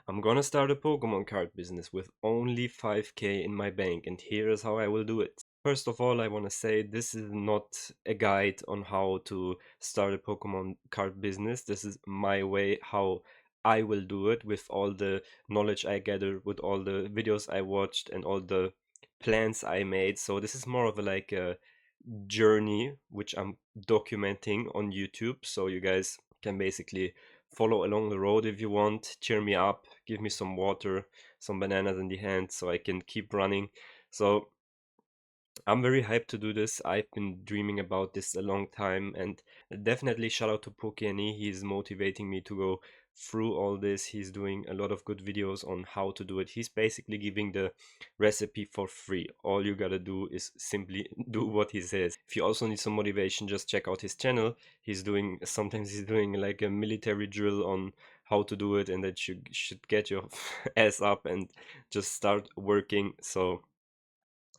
I'm gonna start a Pokemon card business with only 5k in my bank, and here is how I will do it. First of all, I want to say this is not a guide on how to start a Pokemon card business. This is my way how I will do it with all the knowledge I gathered, with all the videos I watched, and all the plans I made. So this is more of like a journey which I'm documenting on YouTube, so you guys can basically follow along the road if you want, cheer me up, give me some water, some bananas in the hand so I can keep running. So I'm very hyped to do this. I've been dreaming about this a long time, and definitely shout out to Pokeni. He's motivating me to go through all this. He's doing a lot of good videos on how to do it. He's basically giving the recipe for free. All you gotta do is simply do what he says. If you also need some motivation, just check out his channel. Sometimes he's doing like a military drill on how to do it, and that you should get your ass up and just start working. So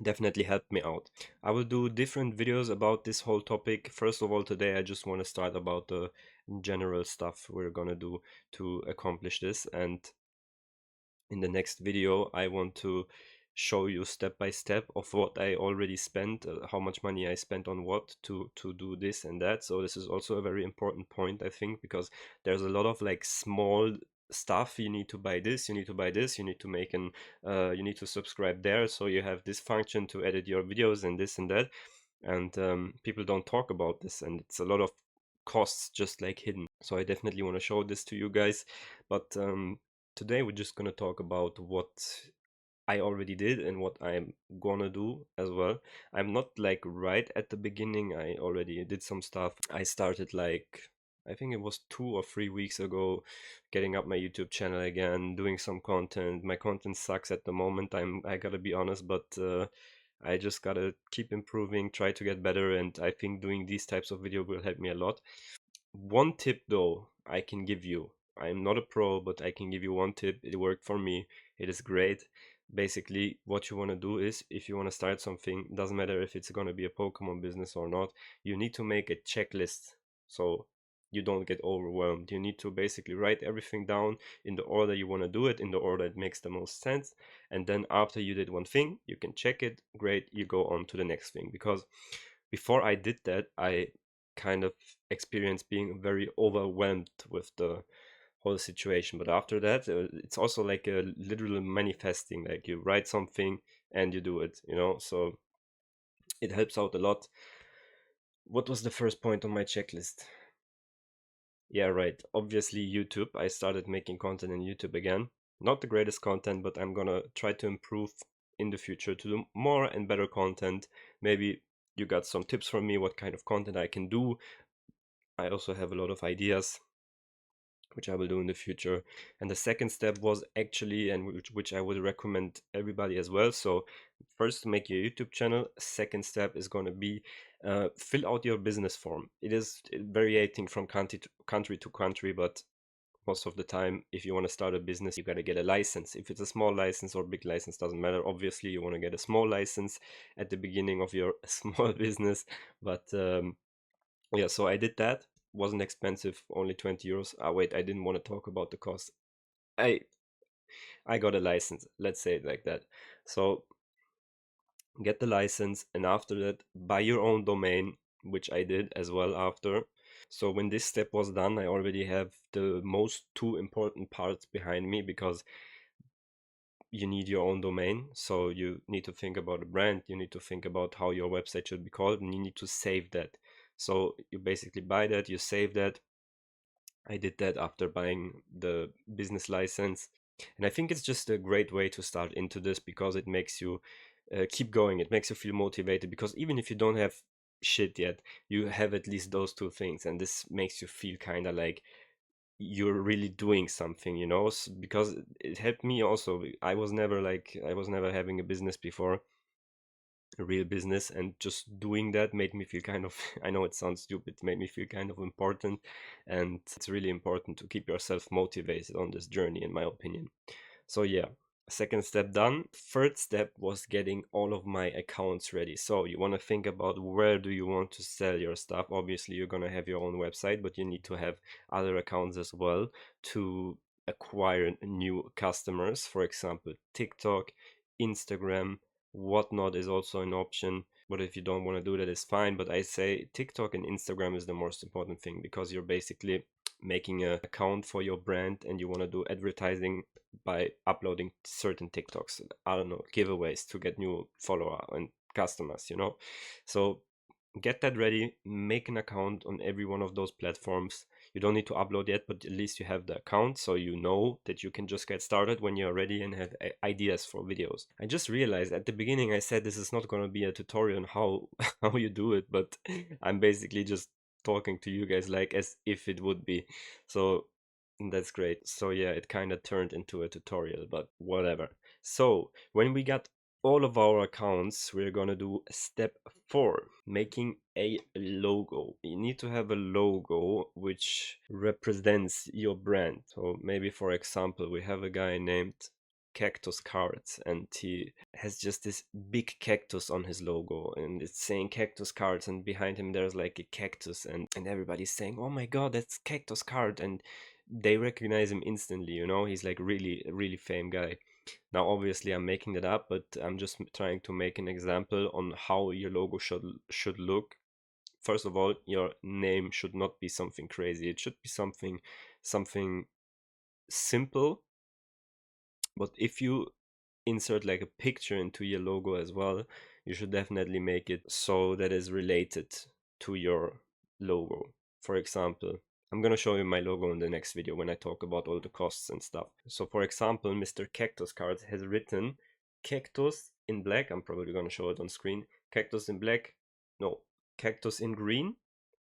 definitely helped me out. I will do different videos about this whole topic. First of all, today I just want to start about the general stuff we're gonna do to accomplish this, and in the next video I want to show you step by step of what I already spent, how much money I spent on what to do this and that. So this is also a very important point, I think, because there's a lot of like small stuff. You need to buy this, you need to buy this, you need to make an you need to subscribe there, so you have this function to edit your videos and this and that. And people don't talk about this, and it's a lot of costs just like hidden. So I definitely want to show this to you guys. But today we're just gonna talk about what I already did and what I'm gonna do as well. I'm not like right at the beginning. I already did some stuff. I started like, I think it was 2 or 3 weeks ago, getting up my YouTube channel again, doing some content. My content sucks at the moment. I gotta be honest, but I just gotta keep improving, try to get better, and I think doing these types of video will help me a lot. One tip though I can give you. I'm not a pro, but I can give you one tip. It worked for me. It is great. Basically, what you want to do is, if you want to start something, doesn't matter if it's going to be a Pokemon business or not, you need to make a checklist so you don't get overwhelmed. You need to basically write everything down in the order you want to do it, in the order it makes the most sense. And then after you did one thing, you can check it. Great, you go on to the next thing. Because before I did that, I kind of experienced being very overwhelmed with the whole situation. But after that, it's also like a literal manifesting. Like you write something and you do it, you know. So it helps out a lot. What was the first point on my checklist? Yeah, right. Obviously, YouTube. I started making content in YouTube again. Not the greatest content, but I'm gonna try to improve in the future to do more and better content. Maybe you got some tips from me what kind of content I can do. I also have a lot of ideas which I will do in the future. And the second step was actually, and which I would recommend everybody as well. So first, make your YouTube channel. Second step is going to be fill out your business form. It is varying from country to country, but most of the time, if you want to start a business, you got to get a license. If it's a small license or big license, doesn't matter. Obviously, you want to get a small license at the beginning of your small business. But yeah, so I did that. Wasn't expensive, only 20 euros. Ah, wait, I didn't want to talk about the cost. I I got a license, let's say it like that. So get the license, and after that, buy your own domain, which I did as well after. So when this step was done, I already have the most two important parts behind me, because you need your own domain. So you need to think about a brand, you need to think about how your website should be called, and you need to save that. So you basically buy that, you save that. I did that after buying the business license. And I think it's just a great way to start into this, because it makes you keep going. It makes you feel motivated, because even if you don't have shit yet, you have at least those two things. And this makes you feel kind of like you're really doing something, you know. Because it helped me also. I was never having a business before, a real business, and just doing that made me feel kind of I know it sounds stupid, made me feel kind of important. And it's really important to keep yourself motivated on this journey, in my opinion. So yeah, second step done. Third step was getting all of my accounts ready. So you want to think about, where do you want to sell your stuff? Obviously you're going to have your own website, but you need to have other accounts as well to acquire new customers. For example, TikTok, Instagram, whatnot is also an option. But if you don't want to do that, it's fine. But I say TikTok and Instagram is the most important thing, because you're basically making an account for your brand and you want to do advertising by uploading certain TikToks. I don't know, giveaways to get new follower and customers, you know. So get that ready, make an account on every one of those platforms. You don't need to upload yet, but at least you have the account, so you know that you can just get started when you're ready and have ideas for videos. I just realized at the beginning I said this is not going to be a tutorial on how how you do it, but I'm basically just talking to you guys like as if it would be. So that's great. So yeah, it kind of turned into a tutorial, but whatever. So when we got all of our accounts, we're gonna do step 4, making a logo. You need to have a logo which represents your brand. So maybe, for example, we have a guy named Cactus Cards, and he has just this big cactus on his logo, and it's saying Cactus Cards, and behind him there's like a cactus, and everybody's saying, oh my god, that's Cactus Card, and they recognize him instantly, you know. He's like really fame guy. Now obviously I'm making that up, but I'm just trying to make an example on how your logo should look. First of all, your name should not be something crazy. It should be something simple. But if you insert like a picture into your logo as well, you should definitely make it so that is related to your logo. For example, I'm gonna show you my logo in the next video when I talk about all the costs and stuff. So for example, Mr. Cactus Cards has written cactus in black. I'm probably gonna show it on screen. Cactus in black, no, cactus in green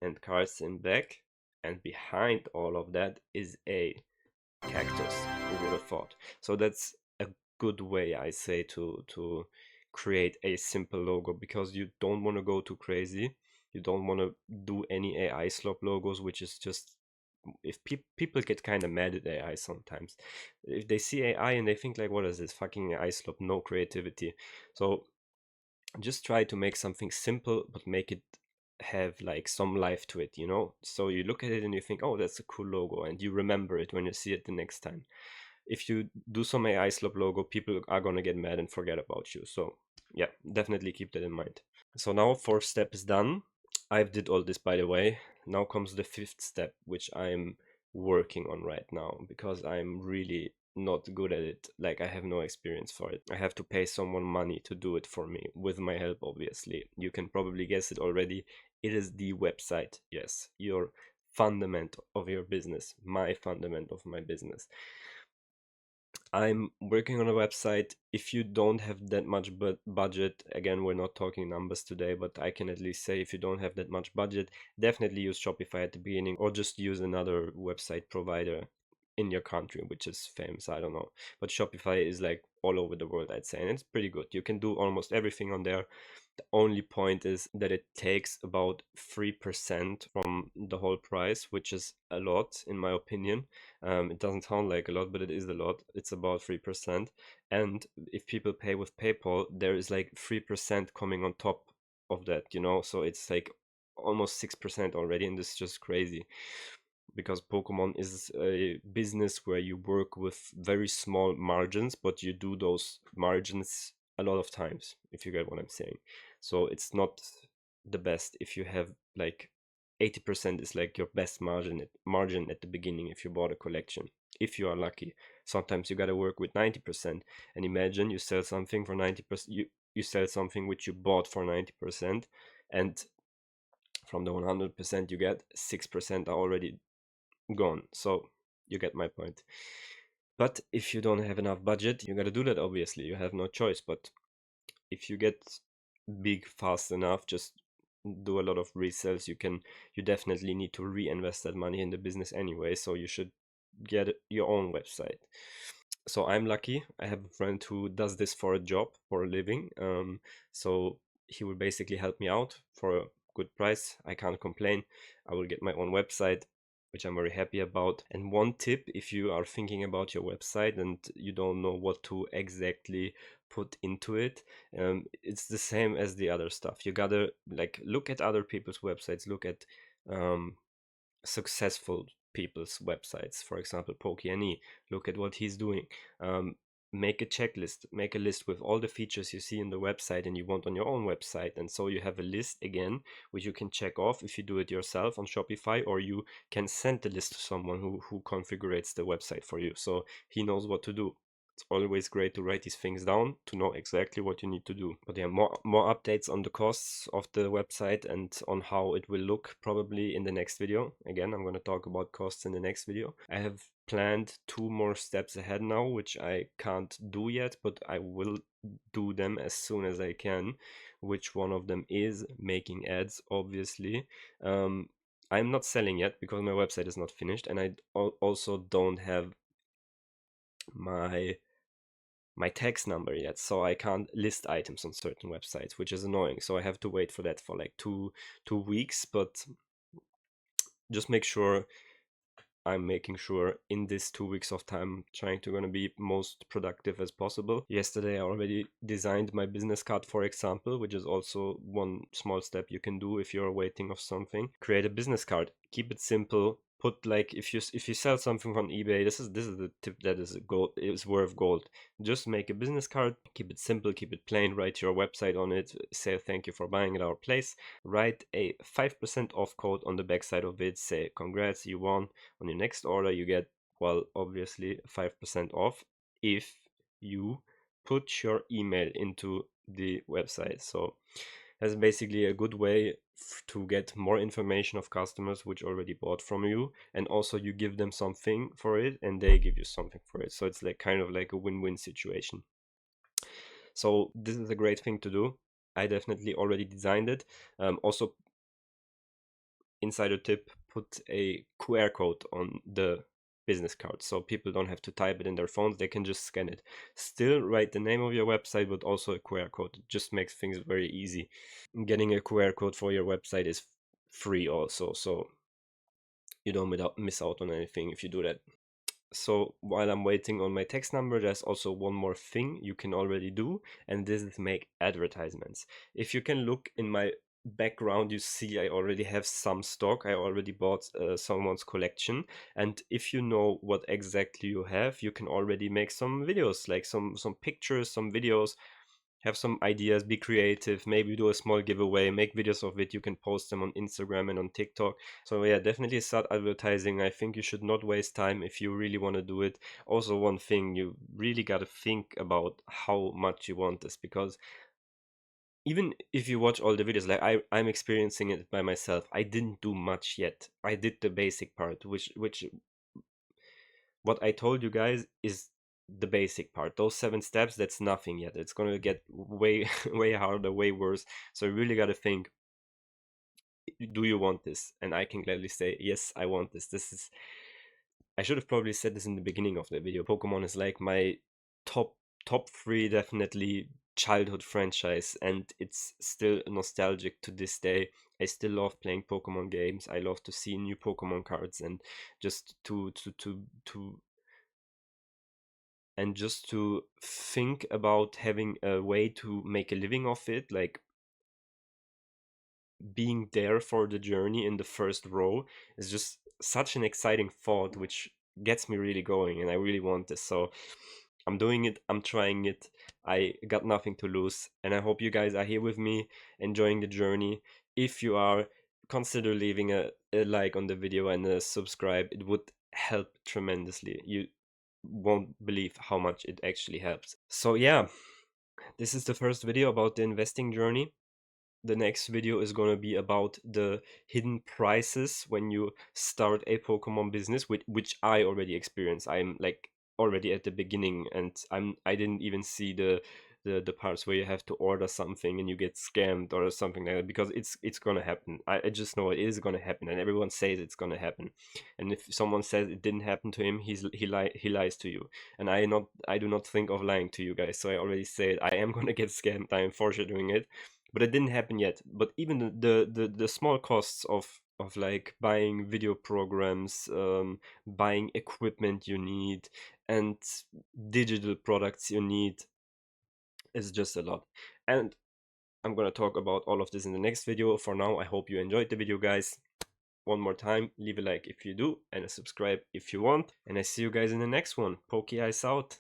and cards in black. And behind all of that is a cactus. Who would have thought? So that's a good way, I say, to create a simple logo, because you don't want to go too crazy. You don't want to do any AI slop logos, which is just, if people get kind of mad at AI sometimes. If they see AI and they think like, what is this fucking AI slop? No creativity. So just try to make something simple, but make it have like some life to it, you know. So you look at it and you think, oh, that's a cool logo, and you remember it when you see it the next time. If you do some AI slop logo, people are gonna get mad and forget about you. So yeah, definitely keep that in mind. So now 4th step is done. I've did all this, by the way. Now comes the 5th step, which I'm working on right now, because I'm really not good at it. Like, I have no experience for it. I have to pay someone money to do it for me, with my help, obviously. You can probably guess it already. It is the website. Yes, your fundament of your business, my fundament of my business. I'm working on a website. If you don't have that much budget, again, we're not talking numbers today, but I can at least say, if you don't have that much budget, definitely use Shopify at the beginning, or just use another website provider in your country, which is famous. I don't know. But Shopify is like all over the world, I'd say, and it's pretty good. You can do almost everything on there. The only point is that it takes about 3% from the whole price, which is a lot, in my opinion. It doesn't sound like a lot, but it is a lot. It's about 3%. And if people pay with PayPal, there is like 3% coming on top of that, you know? So it's like almost 6% already, and this is just crazy, because Pokemon is a business where you work with very small margins, but you do those margins a lot of times, if you get what I'm saying. So it's not the best if you have like 80% is like your best margin at the beginning if you bought a collection, if you are lucky. Sometimes you got to work with 90%, and imagine you sell something for 90%, you sell something which you bought for 90%, and from the 100% you get 6% are already gone. So you get my point. But if you don't have enough budget, you got to do that, obviously. You have no choice. But if you get big fast enough, just do a lot of resales, you definitely need to reinvest that money in the business anyway, so you should get your own website. So I'm lucky, I have a friend who does this for a job, for a living. So he will basically help me out for a good price. I can't complain. I will get my own website, which I'm very happy about. And one tip, if you are thinking about your website and you don't know what to exactly put into it, it's the same as the other stuff. You gotta like look at other people's websites, look at successful people's websites. For example, Pokey, look at what he's doing. Um, Make a checklist, make a list with all the features you see in the website and you want on your own website. And so you have a list again, which you can check off if you do it yourself on Shopify, or you can send the list to someone who configures the website for you, so he knows what to do. It's always great to write these things down to know exactly what you need to do. But yeah, more updates on the costs of the website and on how it will look probably in the next video. Again, I'm going to talk about costs in the next video. I have planned 2 more steps ahead now, which I can't do yet, but I will do them as soon as I can. Which one of them is making ads, obviously. I'm not selling yet because my website is not finished, and I also don't have my tax number yet, so I can't list items on certain websites, which is annoying. So I have to wait for that for like two weeks. But just make sure I'm making sure in this 2 weeks of time, trying to gonna be most productive as possible. Yesterday I already designed my business card, for example, which is also one small step you can do if you're waiting of something. Create a business card, keep it simple. Put like, if you sell something on eBay, this is the tip that is worth gold. Just make a business card, keep it simple, keep it plain, write your website on it, say thank you for buying at our place, write a 5% off code on the backside of it, say congrats, you won. On your next order you get, well, obviously 5% off if you put your email into the website. So that's basically a good way to get more information of customers which already bought from you, and also you give them something for it and they give you something for it, so it's like kind of like a win-win situation. So this is a great thing to do. I definitely already designed it. Also, insider tip, put a QR code on the business card so people don't have to type it in their phones, they can just scan it. Still write the name of your website, but also a QR code. It just makes things very easy. Getting a QR code for your website is free also, so you don't miss out on anything if you do that. So while I'm waiting on my text number, there's also one more thing you can already do, and this is make advertisements. If you can look in my background, you see I already have some stock. I already bought someone's collection, and if you know what exactly you have, you can already make some videos, like some pictures, some videos. Have some ideas, be creative, maybe do a small giveaway, make videos of it. You can post them on Instagram and on TikTok. So yeah, definitely start advertising. I think you should not waste time if you really want to do it. Also, one thing, you really got to think about how much you want this, because even if you watch all the videos, like I'm experiencing it by myself, I didn't do much yet. I did the basic part, which what I told you guys is the basic part. Those 7 steps, that's nothing yet. It's gonna get way way harder, way worse. So you really gotta think, do you want this? And I can gladly say, yes, I want this. This is, I should have probably said this in the beginning of the video. Pokemon is like my top top three, definitely, childhood franchise, and it's still nostalgic to this day. I still love playing Pokemon games. I love to see new Pokemon cards, and just to think about having a way to make a living of it, like being there for the journey in the first row, is just such an exciting thought, which gets me really going, and I really want this. So I'm doing it, I'm trying it. I got nothing to lose, and I hope you guys are here with me, enjoying the journey. If you are, consider leaving a like on the video and a subscribe. It would help tremendously. You won't believe how much it actually helps. So yeah, this is the first video about the investing journey. The next video is going to be about the hidden prices when you start a Pokemon business, which I already experienced. I'm like already at the beginning, and I didn't even see the parts where you have to order something and you get scammed or something like that, because it's gonna happen. I just know it is gonna happen, and everyone says it's gonna happen. And if someone says it didn't happen to him, he lies to you. And I do not think of lying to you guys. So I already said I am gonna get scammed. I am foreshadowing it, but it didn't happen yet. But even the small costs of like buying video programs, buying equipment you need, and digital products you need, is just a lot. And I'm gonna talk about all of this in the next video. For now, I hope you enjoyed the video, guys. one more time, leave a like if you do, and a subscribe if you want. And I see you guys in the next one. Pokey eyes out.